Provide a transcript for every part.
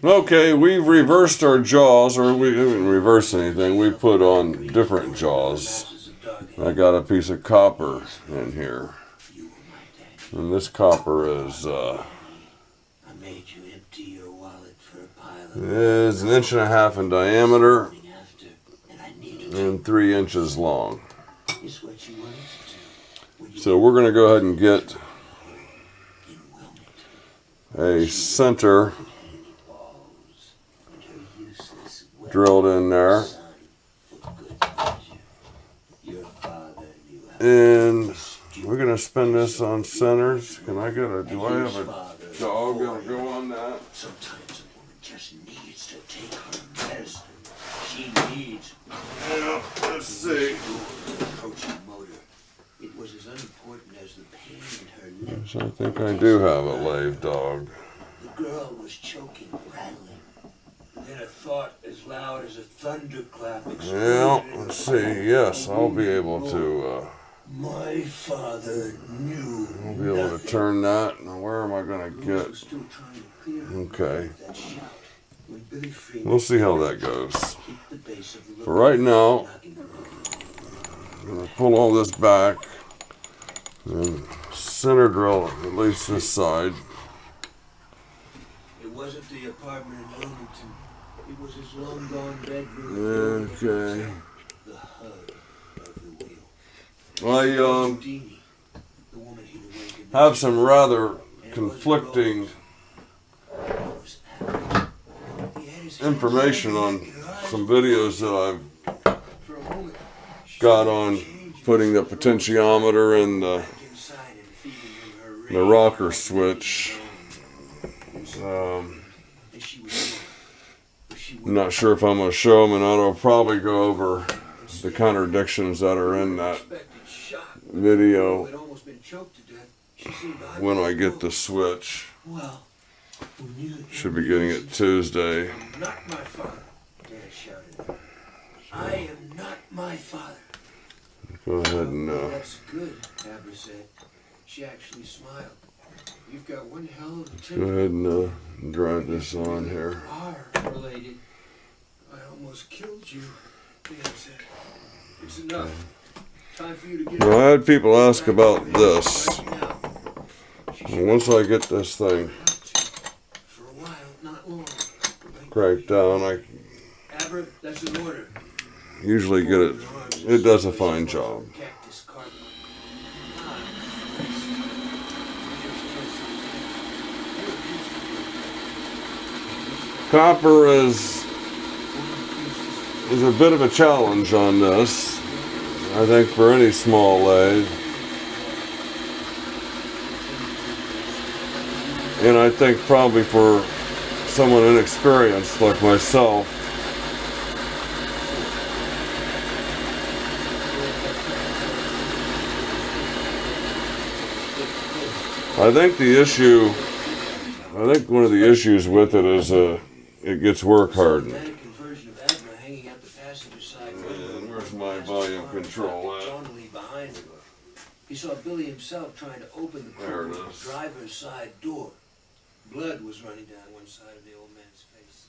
Okay, we've reversed our jaws, or we didn't reverse anything. We put on different jaws. I got a piece of copper in here. And this copper is an inch and a half in diameter and 3 inches long. So we're going to go ahead and get a center drilled in there, and we're going to spin this on centers. Do I have a dog that'll go on that? Sometimes a woman just needs to take her medicine. She needs. Yeah, let's see. It was as unimportant as the pain in her lips. I think I do have a lave dog. The girl was choking, rattling. Then a thought as loud as a thunderclap exploded. Yeah, let's see. Yes, I'll be able to. My father knew. I'll be able to turn that. Now, where am I going to get? Okay. We'll see how that goes. For right now, I'm going to pull all this back and center drill at least this side. It wasn't the apartment in Wilmington. It was his long-gone bedroom. Okay. The hug of the wheel. I have some rather conflicting information on some videos that I've got on putting the potentiometer in the rocker switch. I'm not sure if I'm going to show them, and I'll probably go over the contradictions that are in that video when I get the switch. Should be getting it Tuesday. Not my father, Dad shouted. I am not my father. Go ahead and That's good, Abra said. She actually smiled. You've got one hell of a temper. go ahead and drive this on here. Are related. I almost killed you, Dad said. It's enough. Time for you to get Now, I had people ask about this. And once I get this thing for a while, not long. cranked down, I Abra, that's an order. usually get it. It does a fine job. Copper is a bit of a challenge on this, I think, for any small lathe. And I think probably for someone inexperienced like myself, I think one of the issues with it is it gets work hardened. And where's my volume control at? He saw Billy himself trying to open the driver's side door. Blood was running down one side of the old man's face.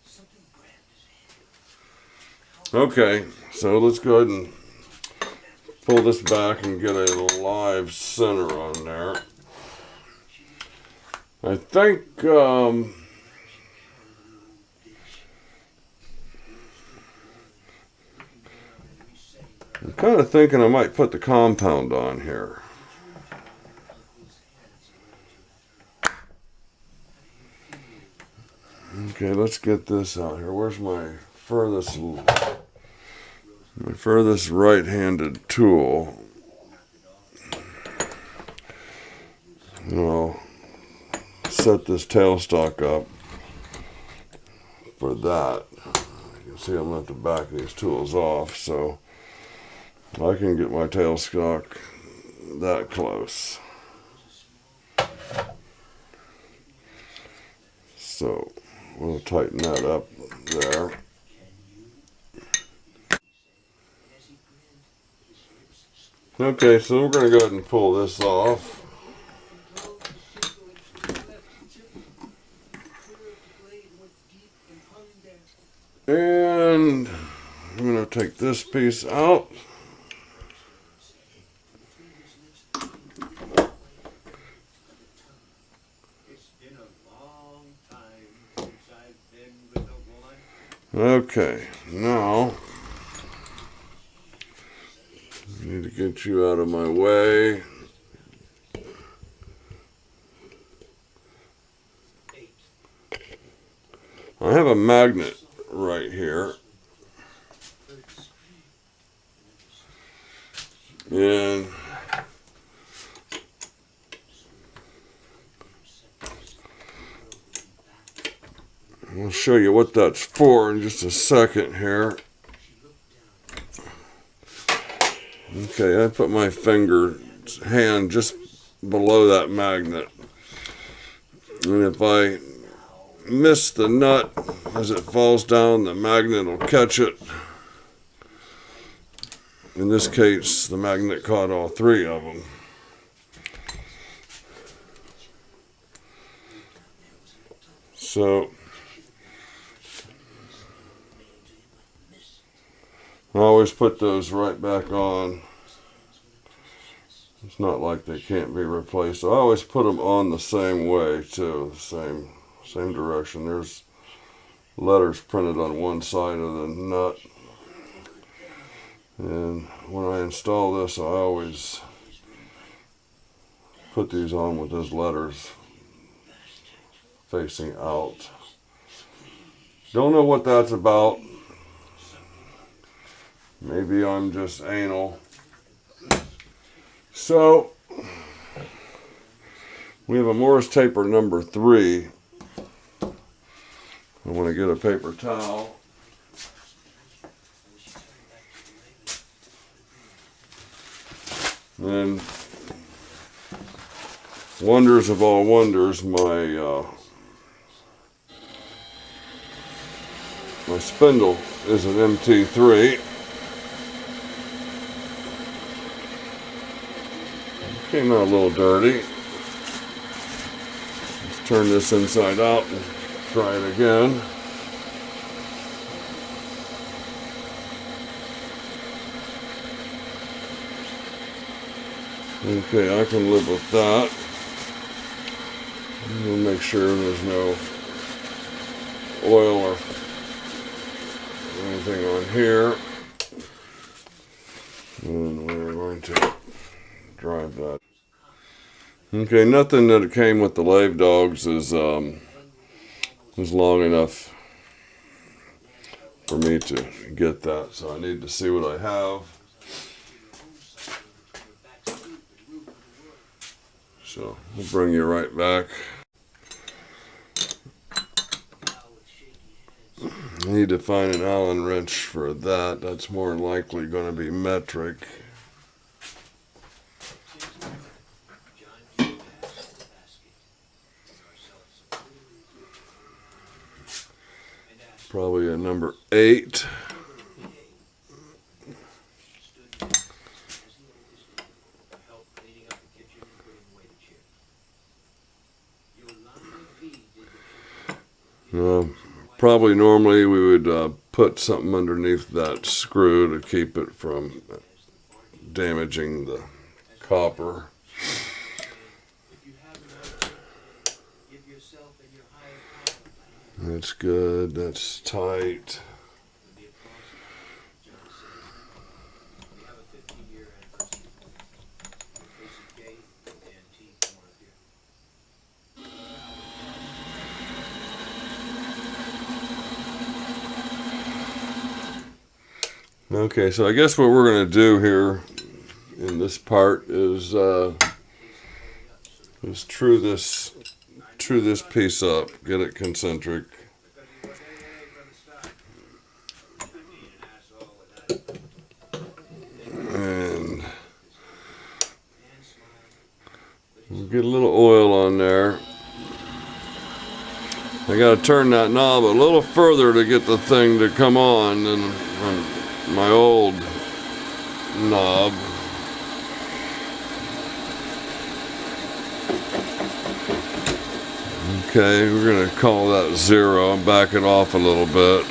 Something grabbed his head. Okay, so let's go ahead and pull this back and get a live center on there. I think I'm kind of thinking I might put the compound on here. Okay, let's get this out here. Where's my furthest right-handed tool? And I'll set this tailstock up for that. You can see I'm going to have to back these tools off, so I can get my tailstock that close. So we'll tighten that up there. Okay, so we're going to go ahead and pull this off. And I'm going to take this piece out. Okay, now I need to get you out of my way. I have a magnet right here. And I'll show you what that's for in just a second here. Okay, I put my hand just below that magnet. And if I miss the nut as it falls down, the magnet will catch it. In this case, the magnet caught all three of them. So I always put those right back on. It's not like they can't be replaced. I always put them on the same way too, the same direction. There's letters printed on one side of the nut. And when I install this, I always put these on with those letters facing out. Don't know what that's about. Maybe I'm just anal. So, we have a Morse taper number 3. I want to get a paper towel. And wonders of all wonders, my spindle is an MT3. Came out a little dirty. Let's turn this inside out and try it again. Okay, I can live with that. We'll make sure there's no oil or anything on here. And we're going to drive that. Okay, nothing that came with the Lave Dogs is long enough for me to get that, so I need to see what I have. So we'll bring you right back. I need to find an Allen wrench for that. That's more likely going to be metric. Probably a number 8. Probably normally we would put something underneath that screw to keep it from damaging the copper. That's good, that's tight. Okay, so I guess what we're going to do here in this part is true this piece up, get it concentric. And we'll get a little oil on there. I got to turn that knob a little further to get the thing to come on than my old knob. Okay, we're going to call that 0 and back it off a little bit.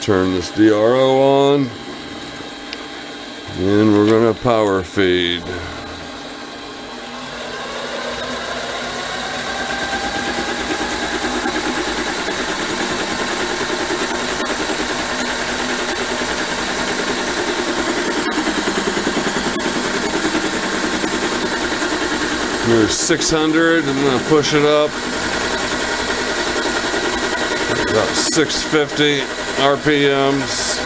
turn this DRO on, and we're gonna power feed. Here's 600. I'm gonna push it up. About 650 RPMs.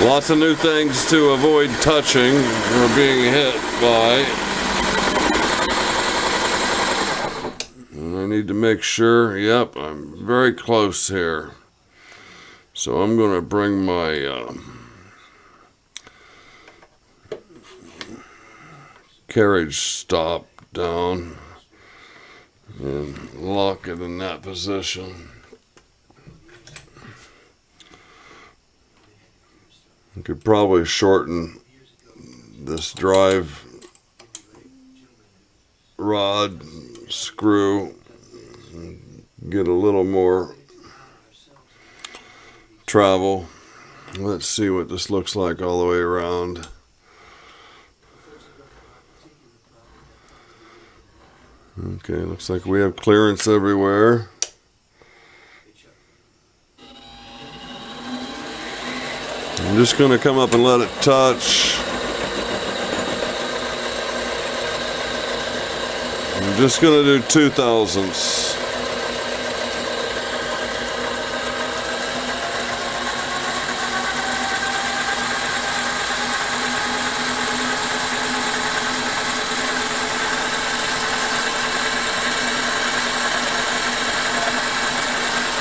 Lots of new things to avoid touching or being hit by. And I need to make sure, yep, I'm very close here. So I'm going to bring my carriage stop down and lock it in that position. I could probably shorten this drive rod screw and get a little more travel. Let's see what this looks like all the way around. Okay, looks like we have clearance everywhere. I'm just going to come up and let it touch. I'm just going to do 2/1000ths.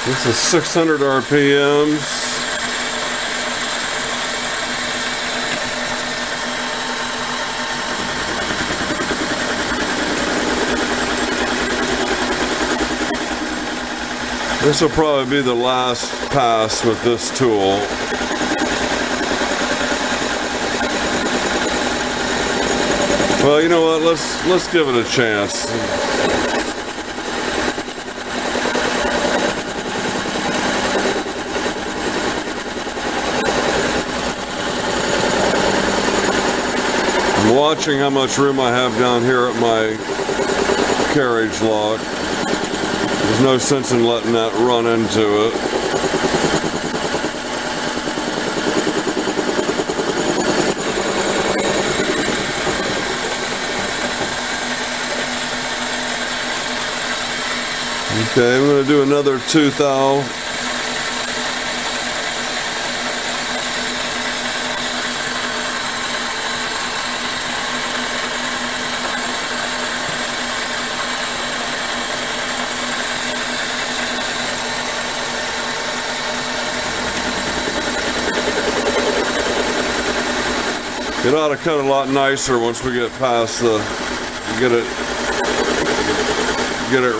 This is 600 RPMs. This will probably be the last pass with this tool. Well, you know what? Let's give it a chance. I'm watching how much room I have down here at my carriage lock. There's no sense in letting that run into it. Okay, I'm going to do another 2 thou. It ought to cut a lot nicer once we get past the, get it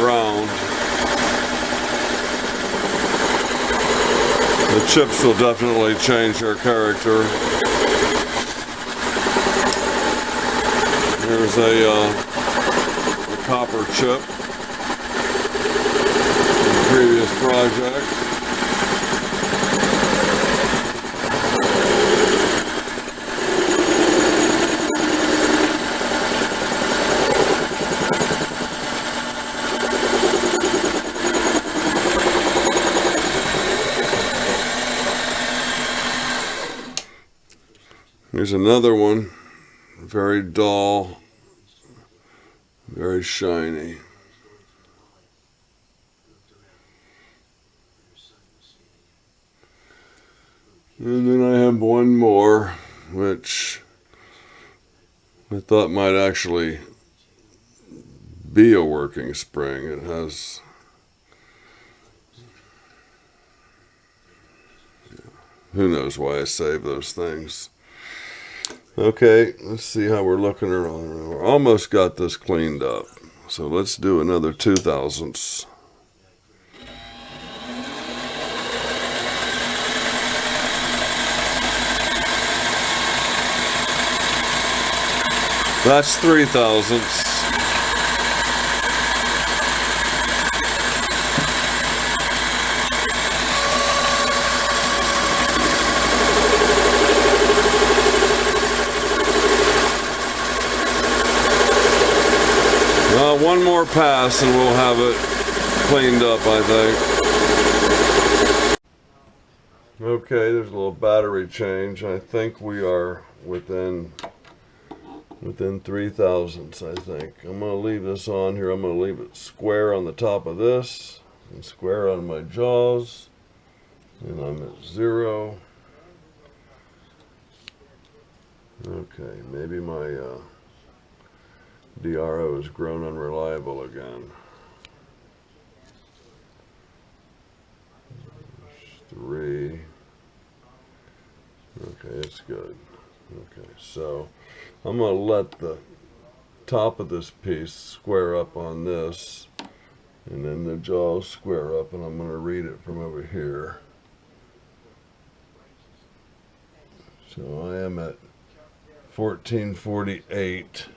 round. The chips will definitely change their character. Here's a copper chip from the previous project. Here's another one, very dull, very shiny. And then I have one more, which I thought might actually be a working spring. It has, who knows why I save those things. Okay, let's see how we're looking around. We're almost got this cleaned up. So let's do another 2/1000ths. That's 3/1000ths. One more pass and we'll have it cleaned up, I think. Okay, there's a little battery change. I think we are within 3/1000ths, I think. I'm going to leave this on here. I'm going to leave it square on the top of this and square on my jaws. And I'm at 0. Okay, maybe my DRO has grown unreliable again. 3. Okay, it's good. Okay, so I'm going to let the top of this piece square up on this, and then the jaws square up, and I'm going to read it from over here. So I am at 1448.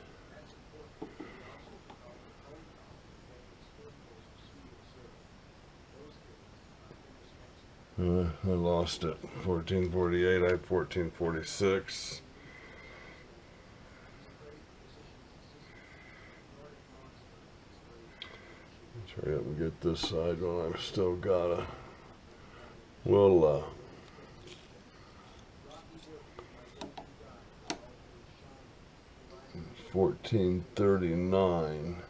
I lost it. 1448. I have 1446. Let's hurry up and get this side while I've still got a. We'll 1439.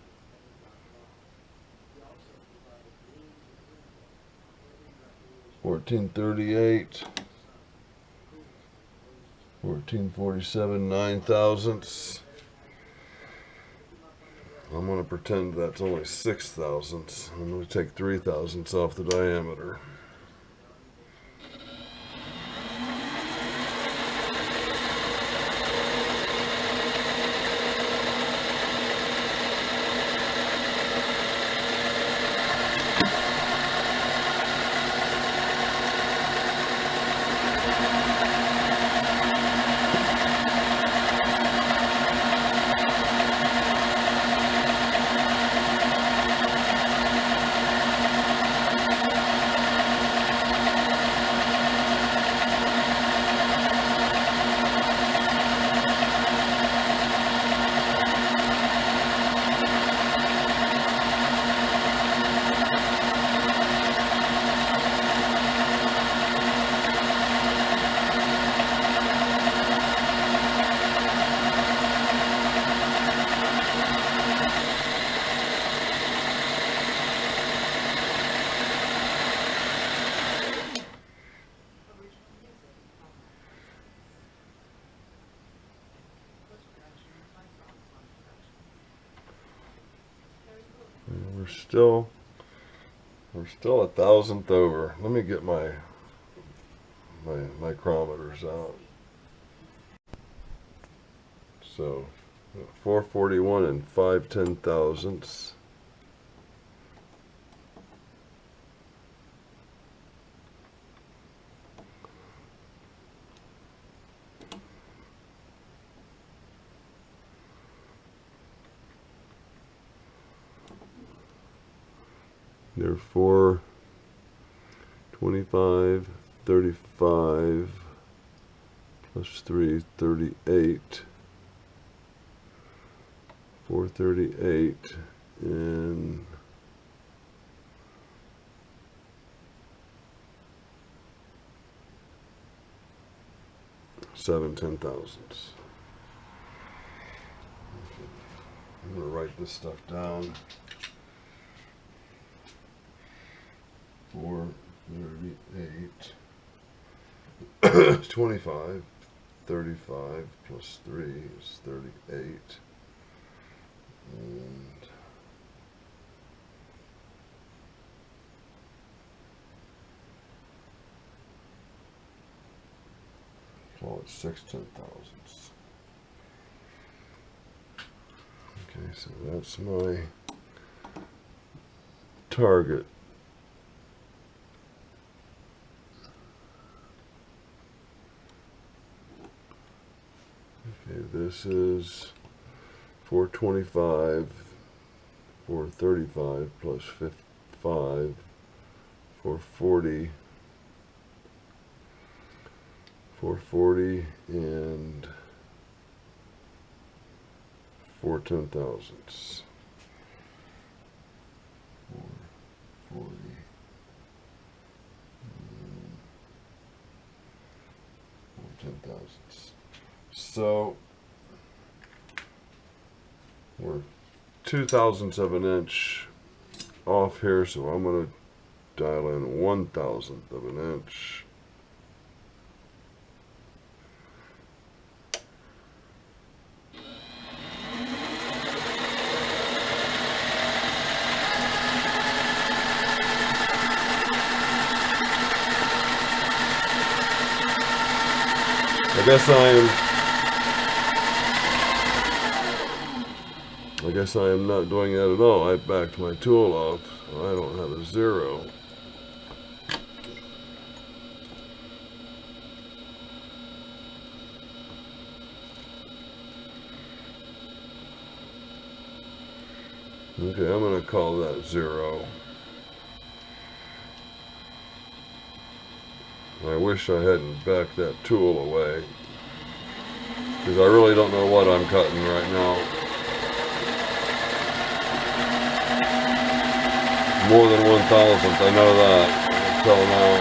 1438. 1447 9/1000ths. I'm going to pretend that's only 6/1000ths. I'm going to take 3/1000ths off the diameter. We're still 1/1000th over. Let me get my micrometers out. So 441 and 5/10,000ths. Therefore 25, 35 plus 3, 38, 438, and 7/10,000ths. I'm going to write this stuff down. 438, 25, 35 plus 3 is 38, and call it 6/10,000ths. Okay, so that's my target. Okay, this is 425, 435 plus 5, 440, 440, and 4 10,000ths. 440. 4 10,000ths. So we're 2 thousandths of an inch off here, so I'm going to dial in 1 thousandth of an inch. I guess I am not doing that at all. I backed my tool off, so I don't have a 0. Okay, I'm going to call that 0. I wish I hadn't backed that tool away, because I really don't know what I'm cutting right now. More than 1,000th, I know that until now.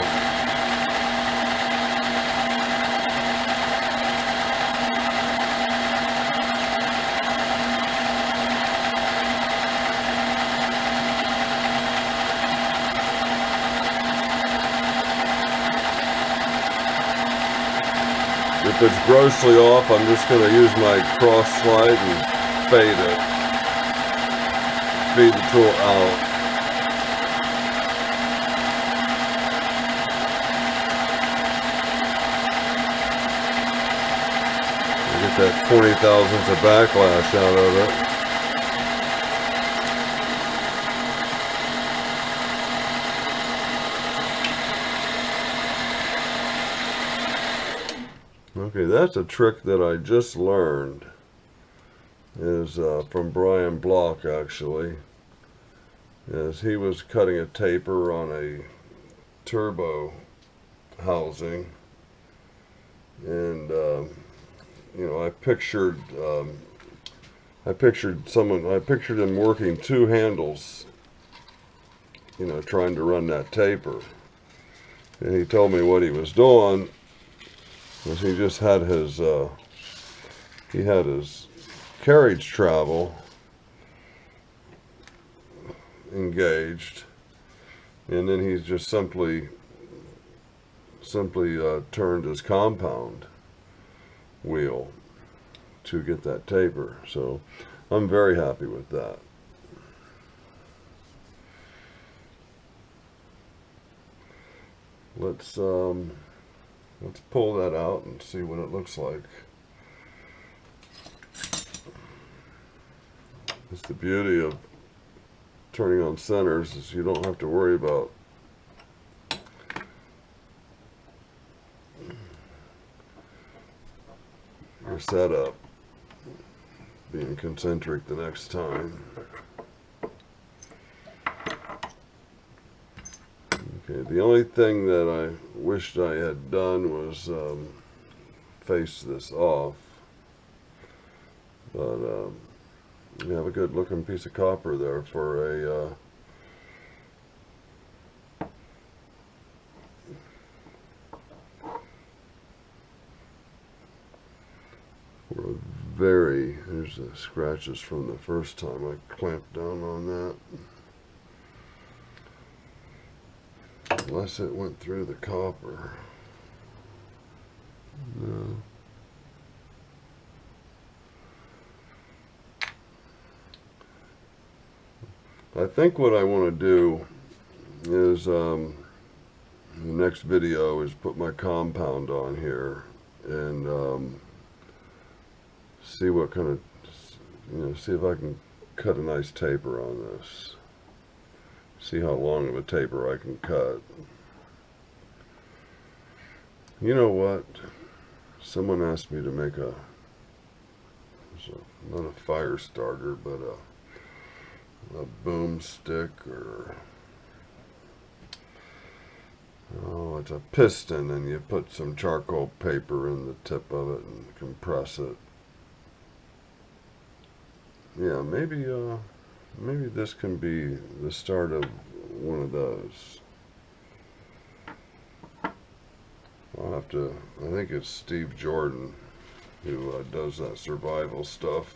If it's grossly off, I'm just going to use my cross slide and fade it. Feed the tool out. Get that 20 thousandths of backlash out of it. Okay, that's a trick that I just learned. Is from Brian Block, actually. As he was cutting a taper on a turbo housing, and you know, I pictured him working 2 handles, you know, trying to run that taper. And he told me what he was doing was he just had his carriage travel engaged, and then he's just simply turned his compound wheel to get that taper. So I'm very happy with that. Let's pull that out and see what it looks like. It's the beauty of turning on centers, is you don't have to worry about your setup being concentric the next time. Okay, the only thing that I wished I had done was face this off, but you have a good looking piece of copper there for a there's the scratches from the first time I clamped down on that. Unless it went through the copper. No. I think what I want to do is, the next video is put my compound on here and see what kind of, see if I can cut a nice taper on this. See how long of a taper I can cut. You know what? Someone asked me to make a So not a fire starter, but a boomstick, or oh, it's a piston, and you put some charcoal paper in the tip of it and compress it. Yeah, maybe this can be the start of one of those. I'll have to, I think it's Steve Jordan who does that survival stuff.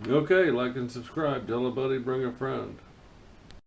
Okay, like and subscribe. Tell a buddy, bring a friend.